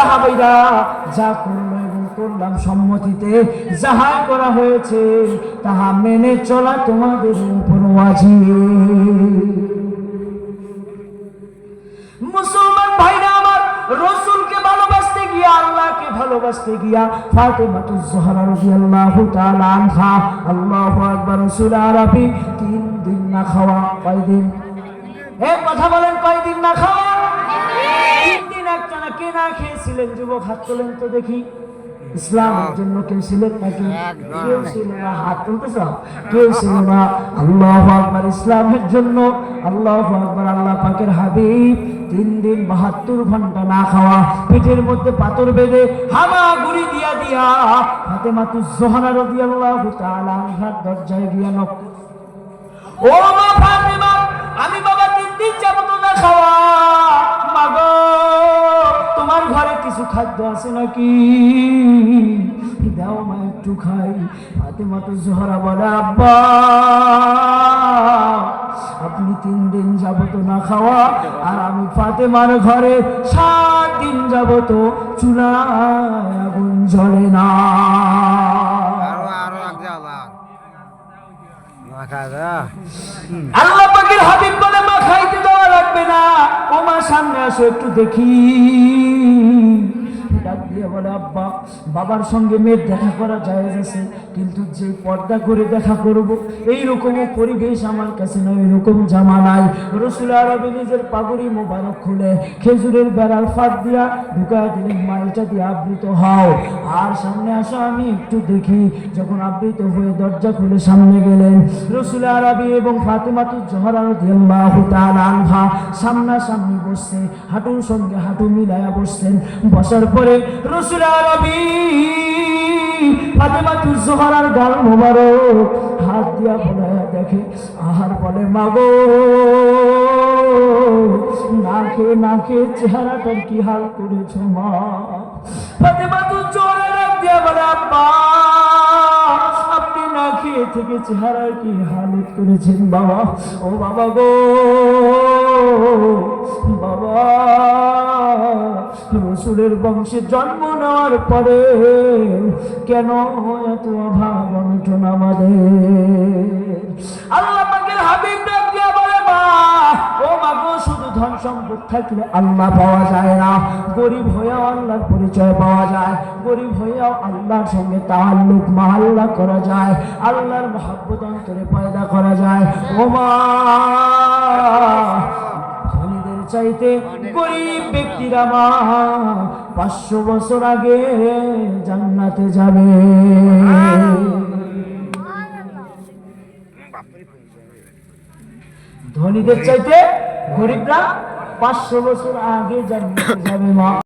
সাহাবীরা যা করলো এবং করলাম সম্মতিতে যাহা করা হয়েছে তাহা মেনে চলা তোমাদের উপর ওয়াজিব। মুসলমান ভাইরা আমার, রাসূলকে ভালোবাসতে গিয়া, আল্লাহকে ভালোবাসতে গিয়া ফাতেমাতুজ জোহরা রাদিয়াল্লাহু তাআলা আনহা, আল্লাহু আকবার, রাসূল আরবি 3 দিন না খাওয়া। কয়দিন? কথা বলেন, কয়দিন না খাওয়া? 3 দিন। একটানা কে না খেয়েছিলেন? যুবক হাত তোলেন তো দেখি। ইসলামের জন্য কেউ ছিলেন নাকি? কেউ ছিল না। হাত তুলতেছ? কেউ ছিল না। আল্লাহু আকবার। ইসলামের জন্য, আল্লাহু আকবার, আল্লাহ পাকের হাবিব 3 দিন 72 ঘন্টা না খাওয়া, পেটের মধ্যে পাথর বেঁধে হামাগুড়ি দিয়া দিয়া ফাতেমাতুজ জোহরা রাদিয়াল্লাহু তাআলা আনহার দরজায় গিয়া নক। ও মা ফাতেমা, আমি বাবা 3 দিন যাবত না খাওয়া। মাগো, তোমার ঘরে কিছু খাদ্য আছে নাকি? দাও মা, একটু খাই। ফাতেমাতুজ জোহরা বলে, আব্বা, আপনি 3 দিন যাবত না খাওয়া, আর আমি ফাতেমার ঘরে 7 দিন যাবত চুলায় আগুন জ্বলে না। আল্লাহ পাকের হাবিব বলে, মা খাইতে দেওয়া লাগবে না। ও মা, সামনে আসো একটু দেখি। ডাক দিয়ে বলে, আব্বা, বাবার সঙ্গে মেয়ের দেখা করা জায়েজ আছে, কিন্তু যে পর্দা করে দেখা করব এইরকম পরিবেশ আমার কাছে নয়, এরকম জামা নাই। রাসূল আরবি নিজের পাগড়ি মোবারক খুলে খেজুরের বেড়ার ফাঁক দিয়া ঢুকায় দিলেন, মাইটা দিয়ে আবৃত হও, আর সামনে আসো আমি একটু দেখি। যখন আবৃত হয়ে দরজা খুলে সামনে গেলেন, রাসূল আরবি এবং ফাতেমাতুজ জোহরা রাদিয়াল্লাহু তাআলা আনহা সামনাসামনি বসছে, হাঁটুর সঙ্গে হাঁটু মিলায়া বসছেন। বসার পরে রাসূল আরবি ফাতেমাতুজ জোহরার গাল মোবারক হাত দিয়া বলায়া দেখে, আর বলে, মাগো, নাকে নাকে চেহারাটার কি হাল করেছো মা? ফাতেমাতুজ জোহরা ডাক দিয়া বলে, আব্বা, আপনি না খেয়ে থেকে চেহারার কি হালত করেছেন বাবা? ও বাবা গো, বাবা, রাসূলের বংশে জন্ম নেওয়ার পরে কেন এত অভাব অনটন আমাদের? আল্লাহ পাকের হাবিব ডাক দিয়া বলে, মা, ও মা গো, শুধু ধন সম্পদ থাকলে আল্লাহ পাওয়া যায় না, গরিব হয়েও আল্লাহর পরিচয় পাওয়া যায়, গরিব হয়েও আল্লাহর সঙ্গে তাআল্লুক মাহাল্লা করা যায়, আল্লাহর মহব্বত অন্তরে পয়দা করা যায়। ও মা, ধনীদের চাইতে গরিব ব্যক্তিরা মা 500 বছর আগে জান্নাতে যাবে। ধনীদের চাইতে গরিবরা 500 বছর আগে জান্নাতে যাবে মা।